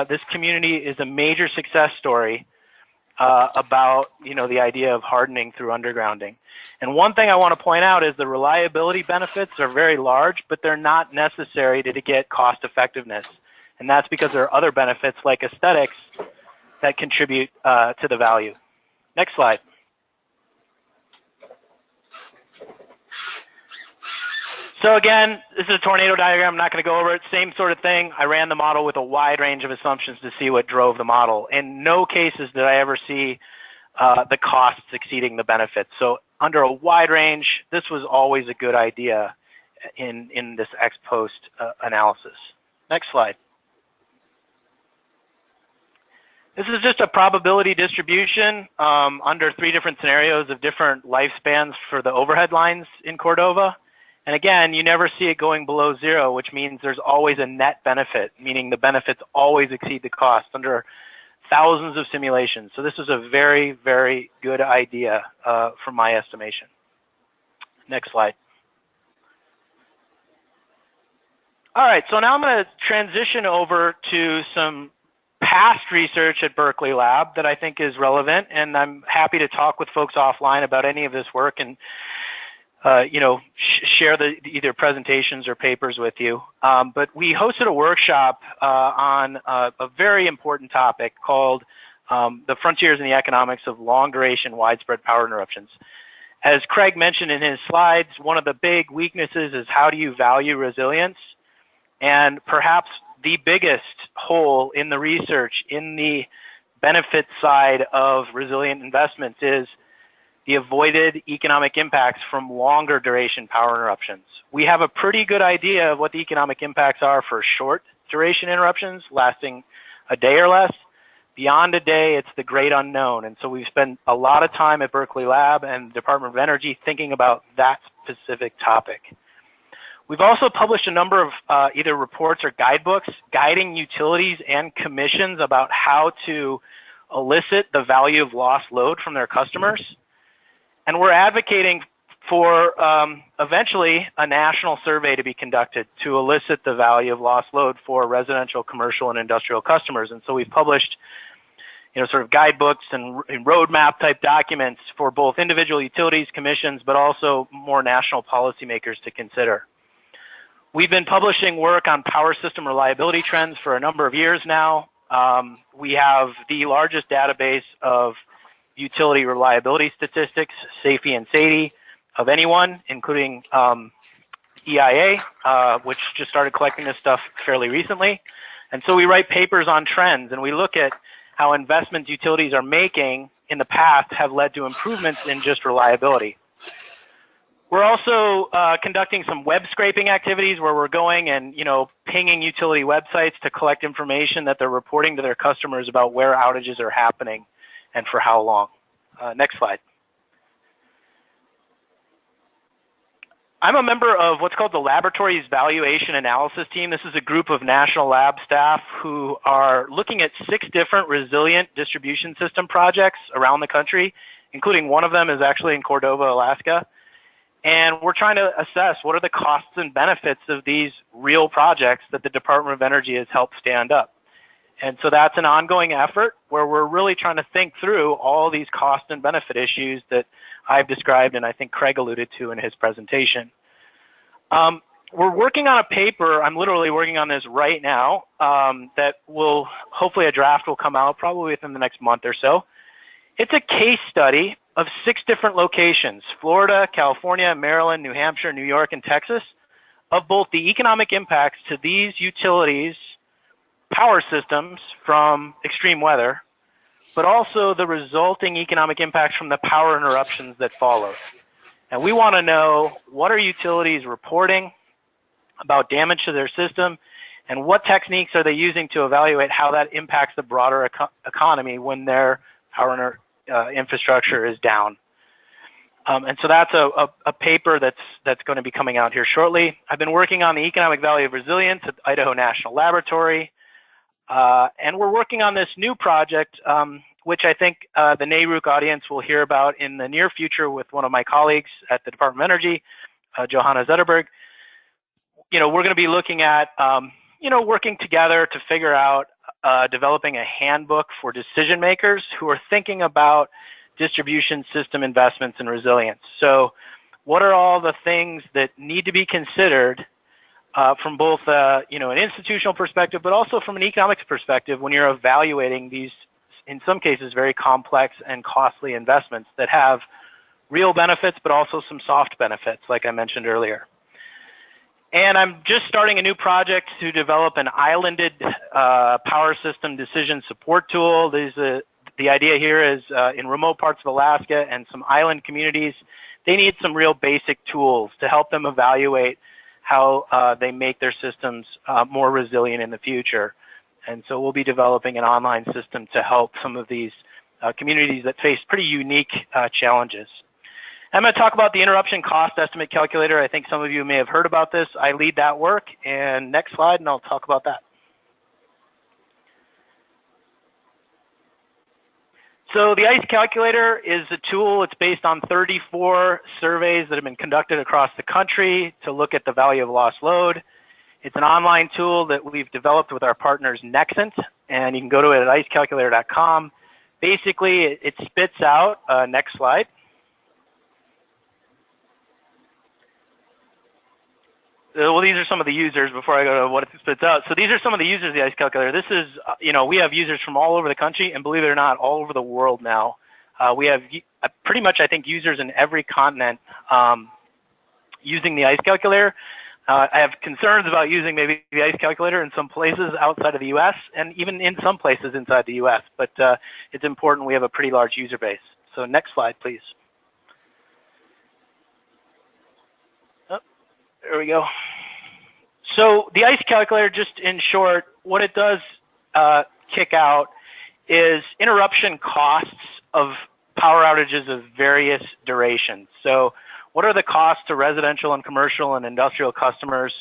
This community is a major success story about the idea of hardening through undergrounding. And one thing I want to point out is the reliability benefits are very large, but they're not necessary to get cost effectiveness. And that's because there are other benefits like aesthetics that contribute to the value. Next slide. So again, this is a tornado diagram. I'm not going to go over it. Same sort of thing. I ran the model with a wide range of assumptions to see what drove the model. In no cases did I ever see the costs exceeding the benefits. So under a wide range, this was always a good idea in this ex post analysis. Next slide. This is just a probability distribution under 3 different scenarios of different lifespans for the overhead lines in Cordova. And again, you never see it going below 0, which means there's always a net benefit, meaning the benefits always exceed the cost under thousands of simulations. So this is a very, very good idea from my estimation. Next slide. All right, so now I'm going to transition over to some past research at Berkeley Lab that I think is relevant, and I'm happy to talk with folks offline about any of this work and share either presentations or papers with you. But we hosted a workshop on a very important topic called the frontiers in the economics of long duration widespread power interruptions. As Craig mentioned in his slides, one of the big weaknesses is how do you value resilience? And perhaps the biggest hole in the research in the benefit side of resilient investments is the avoided economic impacts from longer duration power interruptions. We have a pretty good idea of what the economic impacts are for short duration interruptions lasting a day or less. Beyond a day, it's the great unknown. And so we've spent a lot of time at Berkeley Lab and the Department of Energy thinking about that specific topic. We've also published a number of either reports or guidebooks guiding utilities and commissions about how to elicit the value of lost load from their customers. And we're advocating for eventually a national survey to be conducted to elicit the value of lost load for residential, commercial, and industrial customers. And so we've published sort of guidebooks and roadmap type documents for both individual utilities, commissions, but also more national policymakers to consider. We've been publishing work on power system reliability trends for a number of years now. We have the largest database of utility reliability statistics, SAFE and SAIDI, of anyone, including EIA, which just started collecting this stuff fairly recently. And so we write papers on trends, and we look at how investments utilities are making in the past have led to improvements in just reliability. We're also conducting some web scraping activities where we're going and pinging utility websites to collect information that they're reporting to their customers about where outages are happening and for how long. Next slide. I'm a member of what's called the Laboratories Valuation Analysis Team. This is a group of national lab staff who are looking at 6 different resilient distribution system projects around the country, including one of them is actually in Cordova, Alaska. And we're trying to assess what are the costs and benefits of these real projects that the Department of Energy has helped stand up. And so that's an ongoing effort where we're really trying to think through all these cost and benefit issues that I've described and I think Craig alluded to in his presentation. We're working on a paper, I'm literally working on this right now, that will, hopefully a draft will come out probably within the next month or so. It's a case study of 6 different locations, Florida, California, Maryland, New Hampshire, New York, and Texas, of both the economic impacts to these utilities' power systems from extreme weather but also the resulting economic impacts from the power interruptions that followed. And we want to know, what are utilities reporting about damage to their system, and what techniques are they using to evaluate how that impacts the broader economy when their power infrastructure is down. And so that's a paper that's going to be coming out here shortly. I've been working on the economic value of resilience at Idaho National Laboratory, and we're working on this new project, which I think the NARUC audience will hear about in the near future with one of my colleagues at the Department of Energy, Johanna Zetterberg. We're going to be looking at, working together to figure out developing a handbook for decision makers who are thinking about distribution system investments and resilience. So what are all the things that need to be considered from both an institutional perspective, but also from an economics perspective when you're evaluating these, in some cases, very complex and costly investments that have real benefits, but also some soft benefits, like I mentioned earlier. And I'm just starting a new project to develop an islanded power system decision support tool. The idea here is in remote parts of Alaska and some island communities, they need some real basic tools to help them evaluate how they make their systems more resilient in the future. And so we'll be developing an online system to help some of these communities that face pretty unique challenges. I'm going to talk about the interruption cost estimate calculator. I think some of you may have heard about this. I lead that work. And next slide, and I'll talk about that. So the ICE calculator is a tool. It's based on 34 surveys that have been conducted across the country to look at the value of lost load. It's an online tool that we've developed with our partners Nexent, and you can go to it at icecalculator.com. Basically, it spits out, next slide. Well, these are some of the users before I go to what it spits out. So these are some of the users of the ICE calculator. This is, we have users from all over the country, and believe it or not, all over the world now. We have pretty much, I think, users in every continent using the ICE calculator. I have concerns about using maybe the ICE calculator in some places outside of the U.S. and even in some places inside the U.S., but it's important we have a pretty large user base. So next slide, please. There we go. So the ICE calculator, just in short, what it does kick out is interruption costs of power outages of various durations. So what are the costs to residential and commercial and industrial customers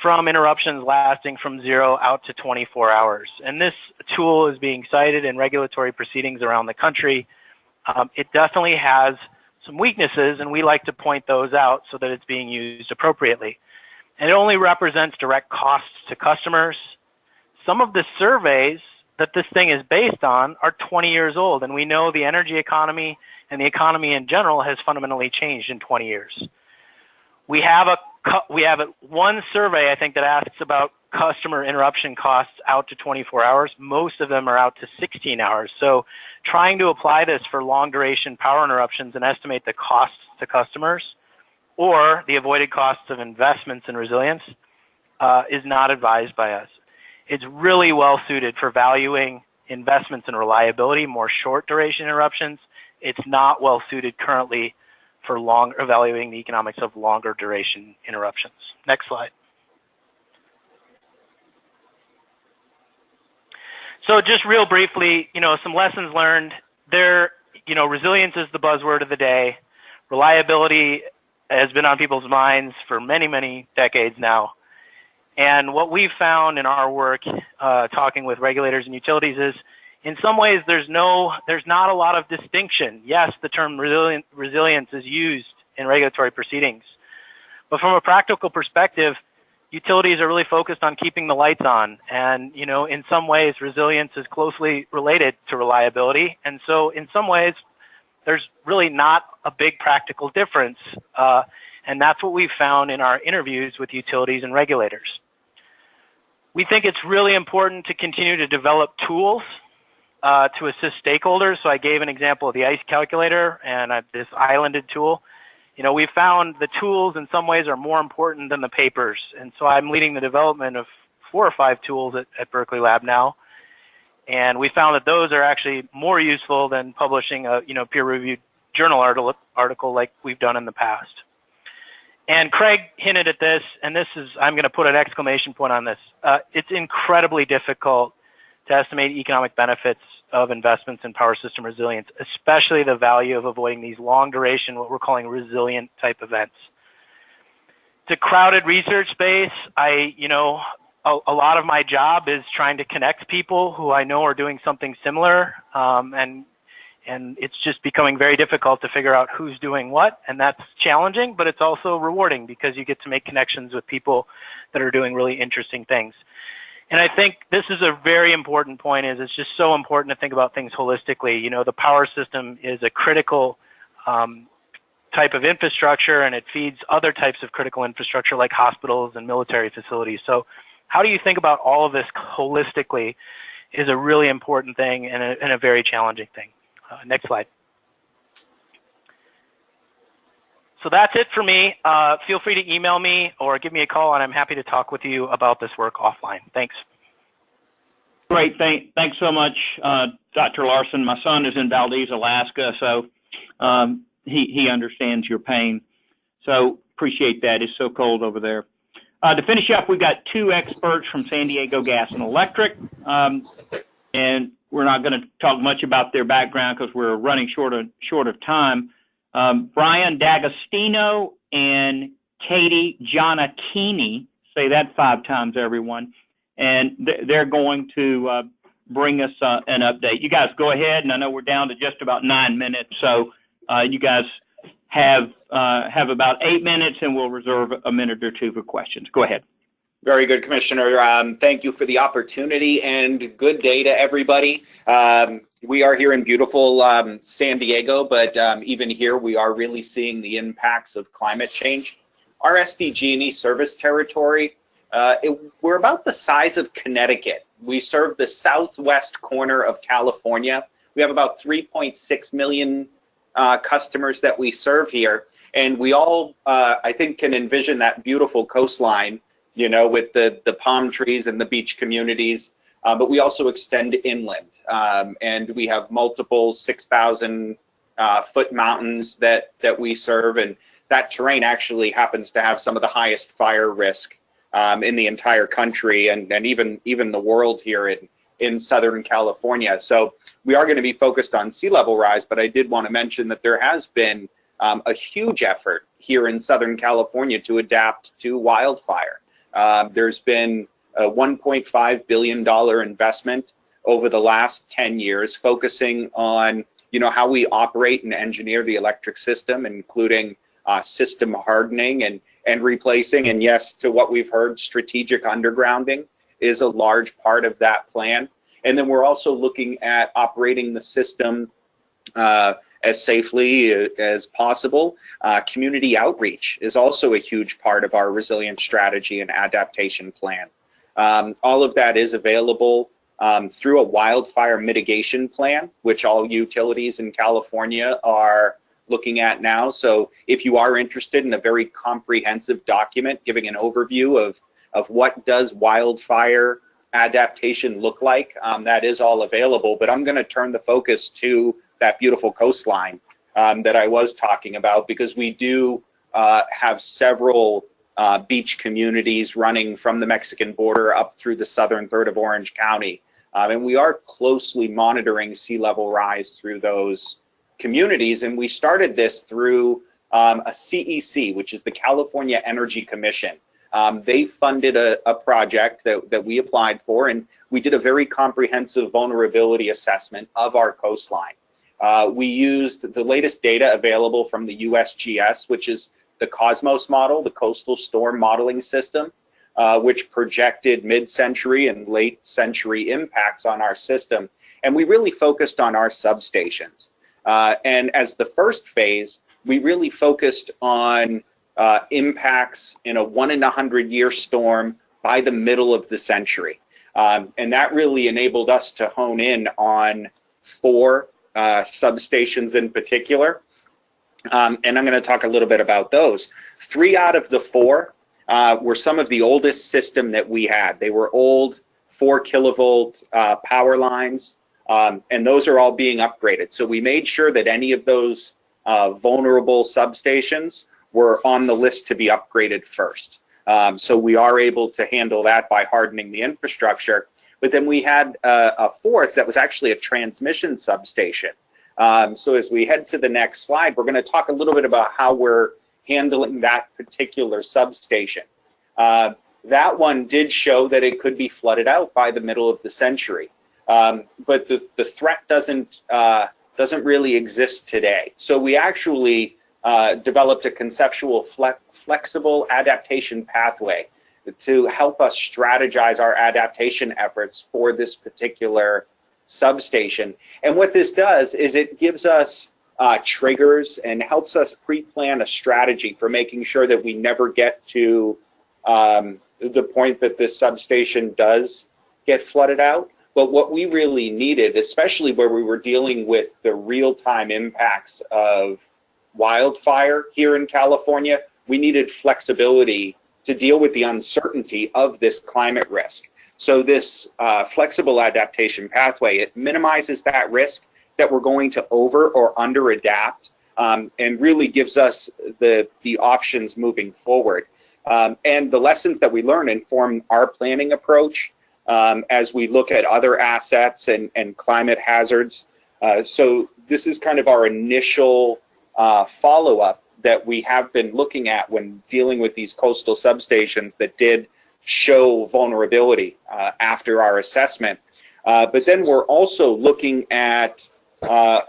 from interruptions lasting from 0 out to 24 hours? And this tool is being cited in regulatory proceedings around the country. It definitely has some weaknesses, and we like to point those out so that it's being used appropriately. And it only represents direct costs to customers. Some of the surveys that this thing is based on are 20 years old, and we know the energy economy and the economy in general has fundamentally changed in 20 years. We have one survey, I think, that asks about customer interruption costs out to 24 hours. Most of them are out to 16 hours. So trying to apply this for long duration power interruptions and estimate the costs to customers or the avoided costs of investments in resilience is not advised by us. It's really well suited for valuing investments in reliability, more short duration interruptions. It's not well suited currently for evaluating the economics of longer duration interruptions. Next slide. So just real briefly, some lessons learned. Resilience is the buzzword of the day. Reliability has been on people's minds for many, many decades now. And what we've found in our work, talking with regulators and utilities, is in some ways there's not a lot of distinction. Yes, the term resilience is used in regulatory proceedings, but from a practical perspective, utilities are really focused on keeping the lights on. And, in some ways, resilience is closely related to reliability. And so in some ways, there's really not a big practical difference. And that's what we've found in our interviews with utilities and regulators. We think it's really important to continue to develop tools to assist stakeholders. So I gave an example of the ICE calculator and this islanded tool. We found the tools in some ways are more important than the papers. And so I'm leading the development of 4 or 5 tools at Berkeley Lab now. And we found that those are actually more useful than publishing a peer-reviewed journal article like we've done in the past. And Craig hinted at this, and I'm going to put an exclamation point on this. It's incredibly difficult to estimate economic benefits of investments in power system resilience, especially the value of avoiding these long duration, what we're calling resilient type events. It's a crowded research space. A lot of my job is trying to connect people who I know are doing something similar, and it's just becoming very difficult to figure out who's doing what, and that's challenging, but it's also rewarding because you get to make connections with people that are doing really interesting things. And I think this is a very important point, is it's just so important to think about things holistically. The power system is a critical type of infrastructure, and it feeds other types of critical infrastructure like hospitals and military facilities. So how do you think about all of this holistically is a really important thing and a very challenging thing. Next slide. So that's it for me. Feel free to email me or give me a call, and I'm happy to talk with you about this work offline. Thanks. Great. Thanks so much, Dr. Larson. My son is in Valdez, Alaska, so he understands your pain. So appreciate that. It's so cold over there. To finish up, we've got two experts from San Diego Gas and Electric, and we're not going to talk much about their background because we're running short of time. Brian D'Agostino and Katie Gianacchini, say that 5 times, everyone, and they're going to bring us an update. You guys go ahead, and I know we're down to just about 9 minutes, so you guys have about 8 minutes, and we'll reserve a minute or two for questions. Go ahead. Very good, Commissioner. Thank you for the opportunity, and good day to everybody. We are here in beautiful San Diego, but even here we are really seeing the impacts of climate change. Our SDG&E service territory, we're about the size of Connecticut. We serve the southwest corner of California. We have about 3.6 million customers that we serve here, and we all, I think, can envision that beautiful coastline, with the palm trees and the beach communities, but we also extend inland, and we have multiple 6,000 foot mountains that we serve, and that terrain actually happens to have some of the highest fire risk in the entire country, and even the world here in Southern California. So we are going to be focused on sea level rise, but I did want to mention that there has been a huge effort here in Southern California to adapt to wildfire. There's been a $1.5 billion investment over the last 10 years focusing on, how we operate and engineer the electric system, including system hardening and replacing. And yes, to what we've heard, strategic undergrounding is a large part of that plan. And then we're also looking at operating the system as safely as possible. Community outreach is also a huge part of our resilience strategy and adaptation plan. All of that is available through a wildfire mitigation plan, which all utilities in California are looking at now. So if you are interested in a very comprehensive document giving an overview of what does wildfire adaptation look like, that is all available. But I'm going to turn the focus to that beautiful coastline that I was talking about, because we do have several beach communities running from the Mexican border up through the southern third of Orange County. And we are closely monitoring sea level rise through those communities. And we started this through a CEC, which is the California Energy Commission. They funded a project that we applied for, and we did a very comprehensive vulnerability assessment of our coastline. We used the latest data available from the USGS, which is the Cosmos model, the coastal storm modeling system, which projected mid-century and late-century impacts on our system. And we really focused on our substations. And as the first phase, we really focused on impacts in a 1-in-100-year storm by the middle of the century. And that really enabled us to hone in on 4 substations in particular. And I'm going to talk a little bit about those. 3 out of the 4 were some of the oldest system that we had. They were old 4 kilovolt power lines, and those are all being upgraded. So we made sure that any of those vulnerable substations were on the list to be upgraded first. So we are able to handle that by hardening the infrastructure. But then we had a fourth that was actually a transmission substation. So as we head to the next slide, we're going to talk a little bit about how we're handling that particular substation. That one did show that it could be flooded out by the middle of the century. But the threat doesn't really exist today. So we actually developed a conceptual flexible adaptation pathway to help us strategize our adaptation efforts for this particular substation. And what this does is it gives us triggers and helps us pre-plan a strategy for making sure that we never get to the point that this substation does get flooded out. But what we really needed, especially where we were dealing with the real-time impacts of wildfire here in California, we needed flexibility to deal with the uncertainty of this climate risk. So this flexible adaptation pathway, it minimizes that risk that we're going to over or under adapt, and really gives us the options moving forward. And the lessons that we learn inform our planning approach as we look at other assets and climate hazards. So this is kind of our initial follow-up that we have been looking at when dealing with these coastal substations that did show vulnerability after our assessment. But then we're also looking at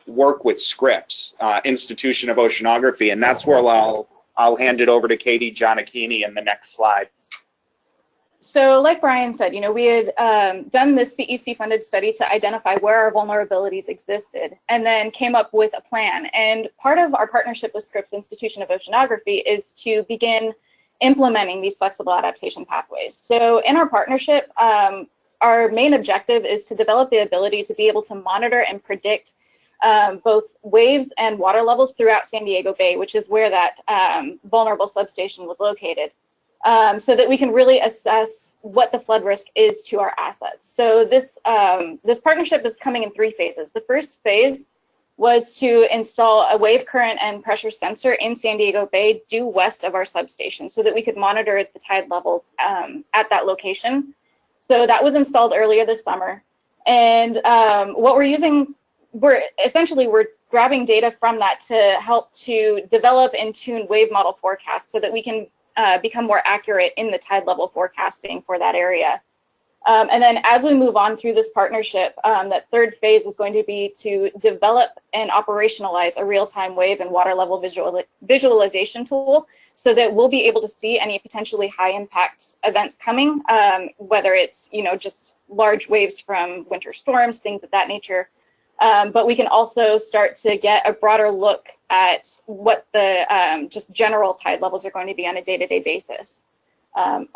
work with Scripps, Institution of Oceanography, and that's where I'll hand it over to Katie Giannichini in the next slide. So like Brian said, we had done this CEC-funded study to identify where our vulnerabilities existed and then came up with a plan. And part of our partnership with Scripps Institution of Oceanography is to begin implementing these flexible adaptation pathways. So in our partnership, our main objective is to develop the ability to be able to monitor and predict both waves and water levels throughout San Diego Bay, which is where that vulnerable substation was located. So that we can really assess what the flood risk is to our assets. So this partnership is coming in 3 phases. The first phase was to install a wave current and pressure sensor in San Diego Bay due west of our substation so that we could monitor the tide levels at that location. So that was installed earlier this summer. And what we're using, we're grabbing data from that to help to develop and tune wave model forecasts so that we can become more accurate in the tide level forecasting for that area. And then as we move on through this partnership, that third phase is going to be to develop and operationalize a real-time wave and water level visualization tool so that we'll be able to see any potentially high impact events coming, whether it's just large waves from winter storms, things of that nature. But we can also start to get a broader look at what the just general tide levels are going to be on a day-to-day basis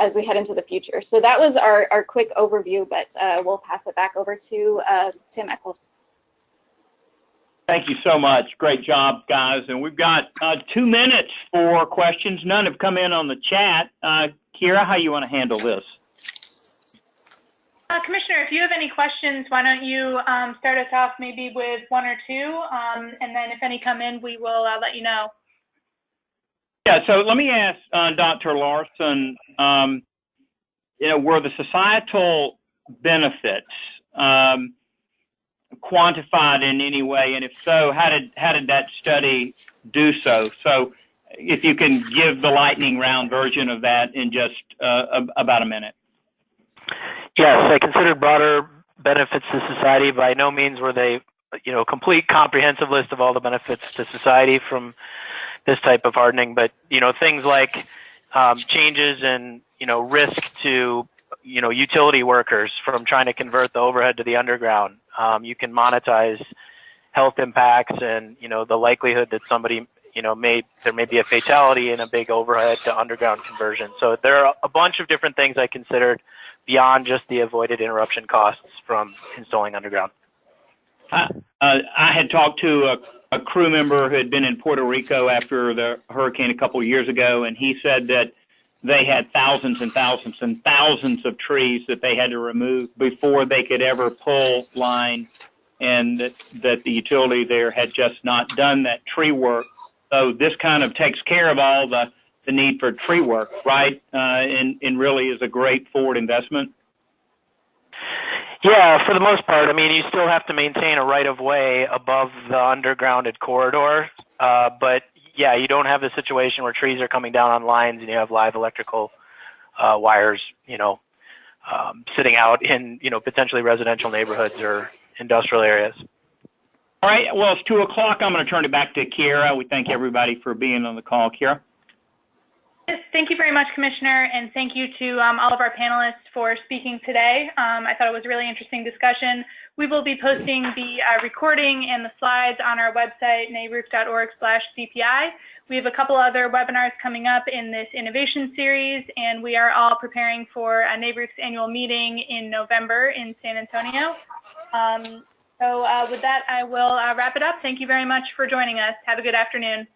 as we head into the future. So that was our quick overview, but we'll pass it back over to Tim Eccles. Thank you so much. Great job, guys. And we've got 2 minutes for questions. None have come in on the chat. Kira, how you want to handle this? Commissioner, if you have any questions, why don't you start us off maybe with 1 or 2, and then if any come in, we will let you know. Yeah, so let me ask Dr. Larson, were the societal benefits quantified in any way, and if so, how did that study do so? So if you can give the lightning round version of that in just about a minute. Yes, I considered broader benefits to society. By no means were they, a complete comprehensive list of all the benefits to society from this type of hardening, but, things like changes in, risk to, utility workers from trying to convert the overhead to the underground. You can monetize health impacts and, the likelihood that somebody, there may be a fatality in a big overhead to underground conversion. So there are a bunch of different things I considered beyond just the avoided interruption costs from installing underground. I had talked to a crew member who had been in Puerto Rico after the hurricane a couple of years ago, and he said that they had thousands and thousands and thousands of trees that they had to remove before they could ever pull line, and that the utility there had just not done that tree work. So this kind of takes care of all the need for tree work, right? And really is a great forward investment. Yeah, for the most part. I mean, you still have to maintain a right-of-way above the undergrounded corridor, but yeah, you don't have the situation where trees are coming down on lines and you have live electrical wires, sitting out in, potentially residential neighborhoods or industrial areas. All right, well, it's 2 o'clock. I'm going to turn it back to Kiera. We thank everybody for being on the call. Kiera? Yes, thank you very much, Commissioner, and thank you to all of our panelists for speaking today. I thought it was a really interesting discussion. We will be posting the recording and the slides on our website, naruc.org/CPI. We have a couple other webinars coming up in this innovation series, and we are all preparing for NARUC's annual meeting in November in San Antonio. So with that, I will wrap it up. Thank you very much for joining us. Have a good afternoon.